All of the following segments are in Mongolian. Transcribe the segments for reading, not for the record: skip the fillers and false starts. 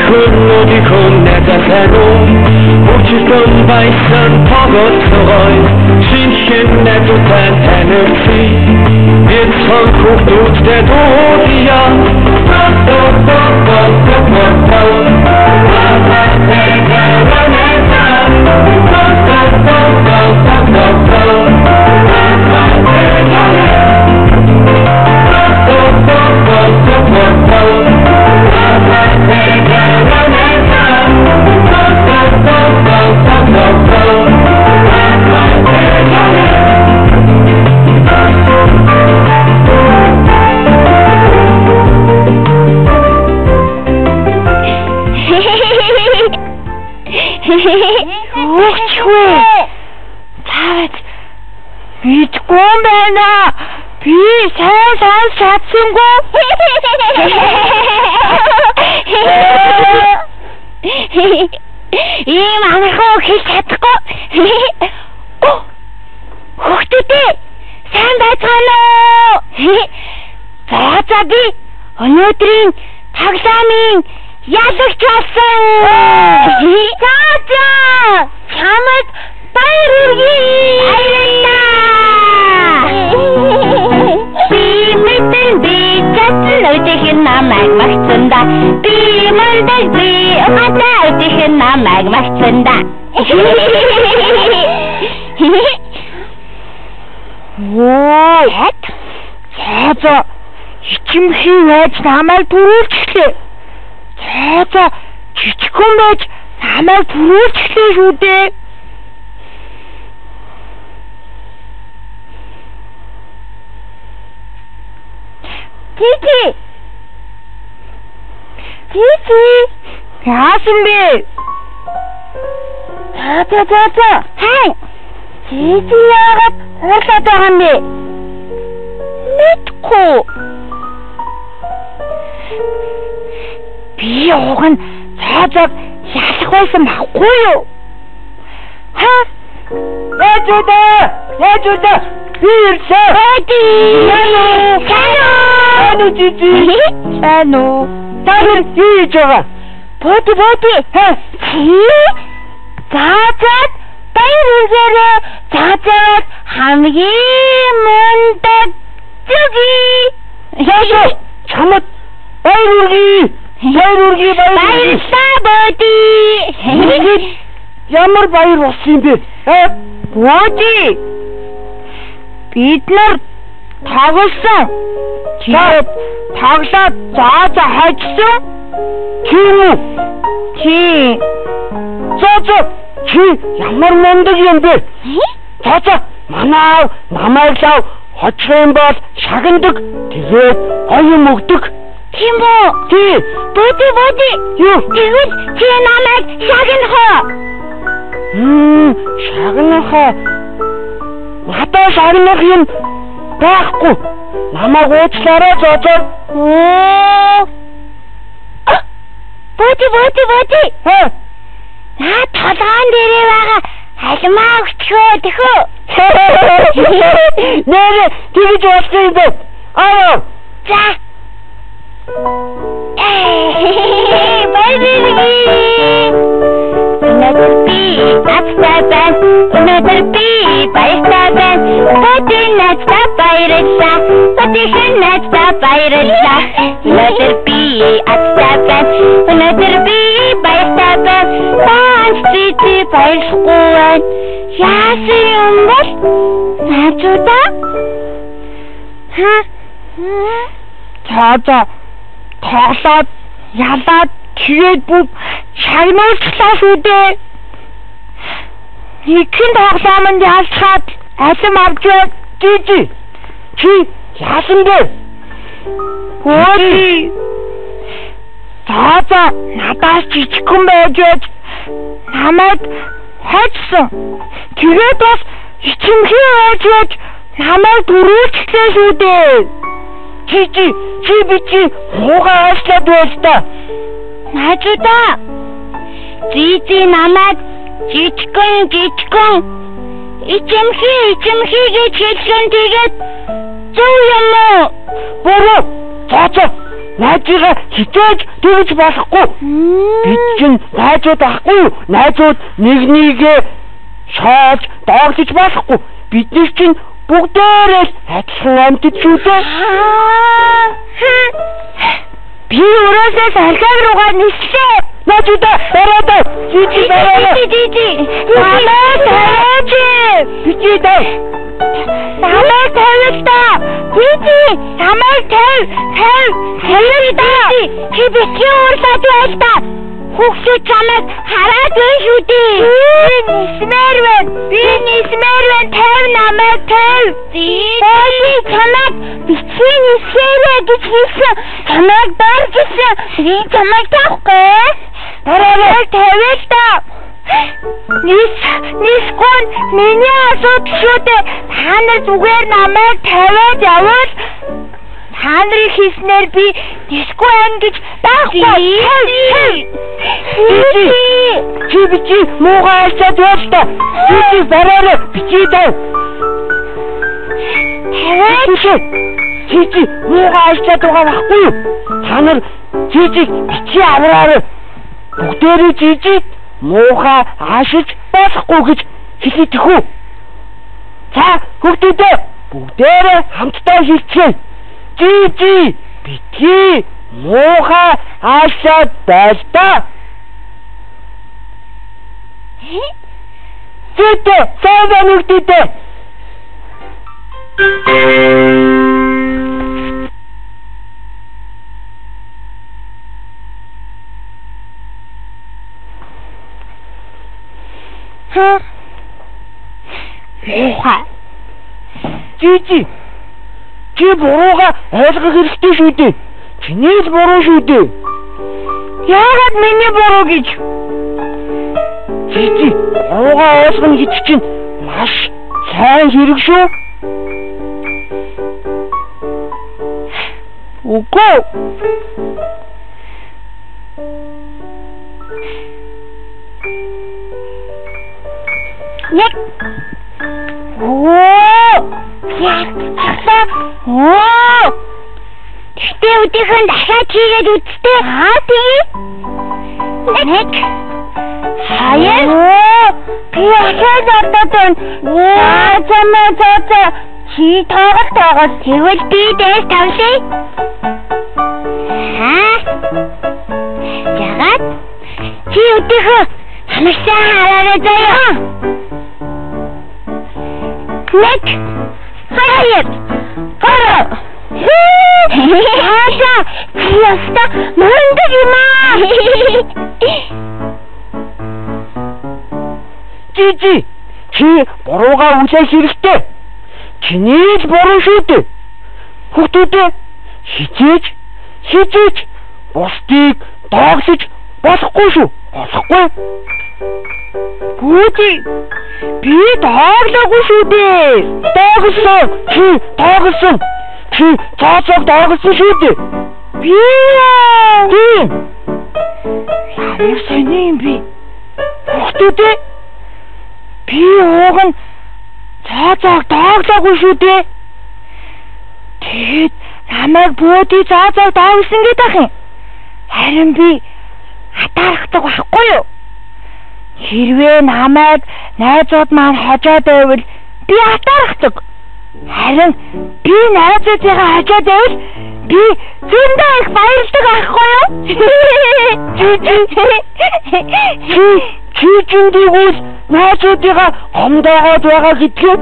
Ödikon netefeno Uchton baisan pagotsoy Sinchen netutan energy It's on kukdut de dodia Ийм амархан хийж чадахгүй. Хүүхдүүдээ сайн байцгаана уу? За би өнөөдрийн тоглоомын ялагч болсон. За чамд баяр хүргэе. Өдөрхөн намайг магтсанда би мандаж би ухатай өдөрхөн намайг магтсанда За ичимхий байж намайг түрүүлчихлээ. За жижигхэн байж намайг түрүүлчихлээ шүү дээ. Тити яасан бэ? За хай Тити яагаад хурлаад байгаа юм бэ? Мэдгүй. Би уг нь цаазаг ялах байсан баггүй юу? Яаж удаа би ирсэн. Тити Сану Тагэр хийж байгаа. Боти Заазад баяр хүргээрээ. Заазад хамгийн мундаг зүги. Яа чамд баяр хүргэе. Баярлалаа Боти. Ямар баяр болсон юм бэ? Боти бид нар тоглосон. Тоглоод заазаа хайжсан. Тийм үү? Чи ямар мундаг юм бэ? За манай намайг лав хоцрох юм бол шагнадаг. Тэгээд гоё мөгдөг. Тийм үү? Тий. Боти. Юу? Тэгвэл чи намайг шагнахаа. Шагнахаа. Надад шагнах юм байхгүй. Намайг уучлаарай зоо. Боти. Толгоон дээрээ байгаа халимаа өгчхөө тэхөө. Нэрэ тэгж болсон юм бэ? За. Өнөөдөр би баяртай байна. Боти надтай баярлаа. Бодихэн надтай баярлаа. Өнөөдөр би баяртай байна. Тити баярлахгүй байна. Яасан юм бол? Наачуда? За тоглоод ялаад тэгээд бүгд шагнуулчлаа шүү дээ. Ихэн тоглоомонд ялцгаад алим авч байна. Тити чи яасан бэ? Боти за надаас жижигхэн байж намайг хайцсан. Тэгээд бас ичимхий байж намайг түрүүлчихлээ шүү дээ. Чи бити хуугаа аашлаад байж та. Наачуда. Тити намайг жижигхэн ичимхий гэж хэлсэн. Тэгээд зөв юм уу? Бороо. За найзыгаа хичээж тэгж болохгүй. Бид чинь найзууд ахгүй юу? Найзууд нэгнийгээ шааж дооглож болохгүй. Бид нар чинь бүгдээрээ адилхан амьтд шүү дээ. Би өрөөсөө салхиаг руугаа нислээ. Найзуудаа бараад жижиг бараад. Намайг тавиач. Бичиж дай. Намайг тавиалтаа. Жижи, намайг тавиалтаа. Чи бичиг уурлаад байлтаа. Хүүхдүүд чамайг хараад байна шүү дээ. Би нисмээр байна. Тав намайг тав. Би чамайг бичиг нисээрэй гэж хэлсэн. Чамайг дар гэсэн. Би чамайг тавахгүй. Бараа тавиалтаа. Нискон миний асуудал шүү дээ. Та нар зүгээр намайг тавиад явал та нарын хийснээр би нисгүй байна гэж байхгүй. Чи бичи муугаа алчаад явста. Чи бараараа бичиж дай. Чи муугаа алчаад байгаа байхгүй юу? Та нар жижиг бичи авраараа. Бүгдээрээ жижиг муухай аашиж болохгүй гэж хэлээдэх үү? За хүүхдүүдээ бүгдээрээ хамтдаа хэлцгээе. Жижи битгий муухай аашаад байлтаа. Зүйтэй сайхан хүүхдүүдээ. Муухай. Жижи. Чи бурууга ойлгох хэрэгтэй шүү дээ. Чиний л буруу шүү дээ. Яагаад миний буруу гэж? Жижи, бурууга ойлгох гэж чинь маш сайн хэрэг шүү. Үгүй. Нэг. Тэгтээ өдөрхөн дахиад хийгээд үзтээ. Тэгээ. Нэг. Хаяа. Би ахаад одод. Замаа. Чи тоогоос тэгвэл би дэс тавлаа. Ягаад? Чи өдөрхөн хамсаа хараарай заяа. Нэг. Хаяа. Гара. Хаашаа яста мандаж юмаа. Жижи, чи буруугаа үзэх хэрэгтэй. Чиний л буруу шүү дээ. Хүүхдүүдээ хичээж бусдыг дооглож болохгүй шүү. Болохгүй. Гүти. Би дооглоогүй шүү дээ. Дооглосон. Чи цаацаг дооглосон шүү дээ. Би яа. Ямар сони юм би. Хүүхдүүдээ би ууг нь цаацаг дооглоогүй шүү дээ. Тэгэд намайг бөөдий цаацаг дооглосон гэдэг юм. Харин би хатаархдаг байхгүй юу? Хэрвээ намайг найзууд маань хожоод байвал би хатаархдаг. Харин би найзуудыгаа хожоод байвал би зөндөө их баярлдаг байхгүй юу? Чи чиндийгүүл найзуудыгаа гомдоогоод байгаа гэдгээ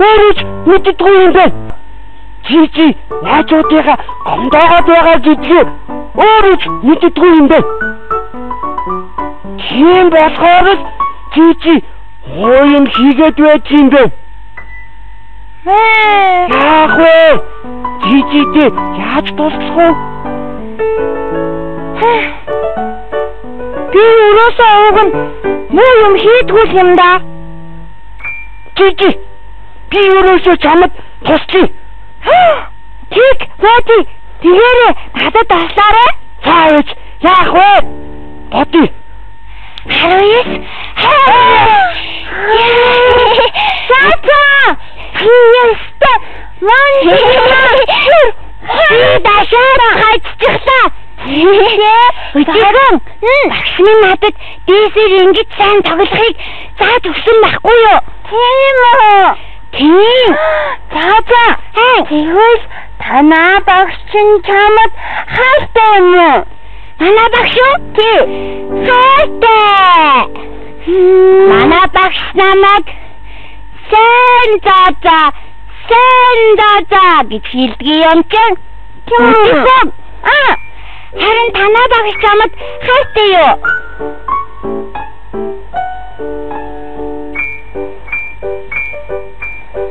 өөрөж мэддэггүй юм байна. Чи найзуудыгаа гомдоогоод байгаа гэдгээ өөрөж мэддэггүй юм байна. Тийм болохоор л чи юм хийгээд байж юм бэ. Яах вэ? Жижигтэй яаж тусах вэ? Би өрөөсөө ууг нь муу юм хийдгүй юм да. Жижиг, би өрөөсөө чамд туслая. Тик, бати, тэгээрээ надад таслаарай. Цаавч, яах вэ? Бати. 19. Саца! Хиеста! Ман! Дашара хац Өчигөн багш минь надад дээсээр ингэж сайн тоглохыг зааж өгсөн байхгүй юу? Тийм үү? Тийм. За. Тэгвэл танаа багш чинь чамд хайртай юм уу? Манай багш юу? Тий. Хайртай. Манай багш намайг сайн заа гэж хэлдэг юм чинь. Тийм. Харин танаа багш чамд хайртай юу?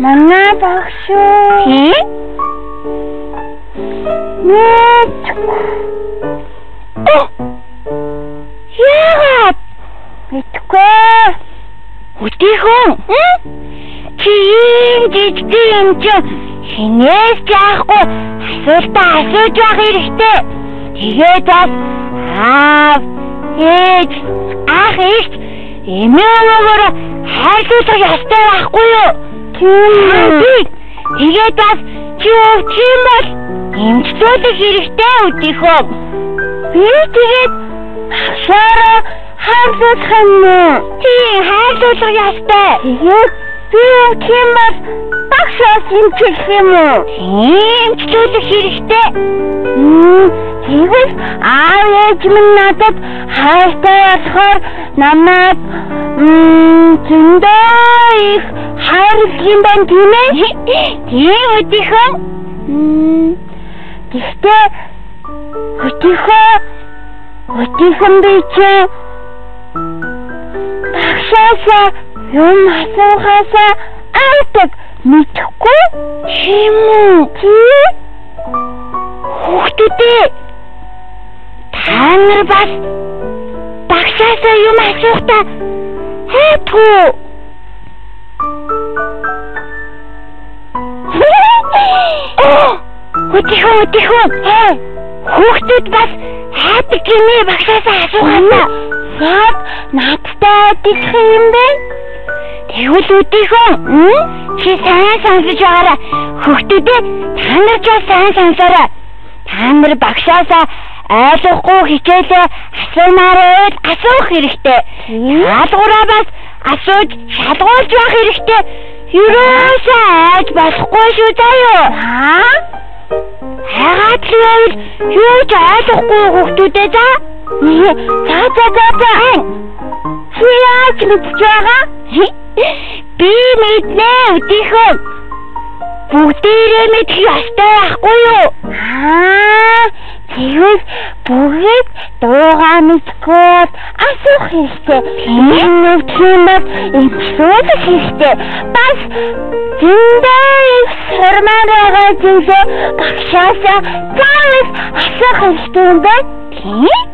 Манай багш юу? Тий? Яагаад? Мэдгүй. Өдийхөн. Чи жижиг юм чи хинээс яахгүй асуултаа асууж байх хэрэгтэй. Тэгээд бас ах эмээгөөр хайрлуулах ёстой байхгүй юу? Тийм. Тэгээд бас чи өвчин бол эмчлүүлэх хэрэгтэй өдийхөө. Би тэгээд асаараа хайрлуулах юм уу? Тийм, хайрлуулах ёстой. Тэгээд би өвчин бол багшаас эмчлэх юм уу? Тийм, эмчлүүлэх хэрэгтэй. Тэгвэл ээж минь надад хайртай болохоор намайг зөндөө их хайрлах юм байна тийм ээ? Тийм өдийхөө. Гэхдээ өдийхөн би чи багшаасаа юм асуухаасаа айдаг мэдхгүй юм уу? Хүүхдүүдээ та нар бас багшаасаа юм асуухтаа хайдгүй. Өдийхөн. Хүүхдүүд бас хайдаг гинэ багшаасаа асуухаасаа. Яг надтай адилхан юм бэ? Тэгвэл өдийхөн чи сайн сонсож байгаарай. Хүүхдүүдээ та нар ч сайн сонсоорой. Та нар багшаасаа ойлгохгүй хичээлээ асуумаар асуух хэрэгтэй. Шалгуураа бас асууж шалгуулж байх хэрэгтэй. Ерөөсөө айж болохгүй шүү заяа. Хагаад л юу ч ойлгохгүй хүүхдүүдээ за. Чи яаж мэдж байгаа? Би мэднэ өдийхөө. Бүгдээрээ мэдэх ёстой байхгүй юу? Тэгвэл бүгд дуугаа мэдгүй асуух хэрэгтэй. Тийм бас эмчлүүлэх хэрэгтэй. Бас зөндөө их сурмаар байгаа зүйлээ багшаасаа заавал асуух хэрэгтэй юм байна. Тийм?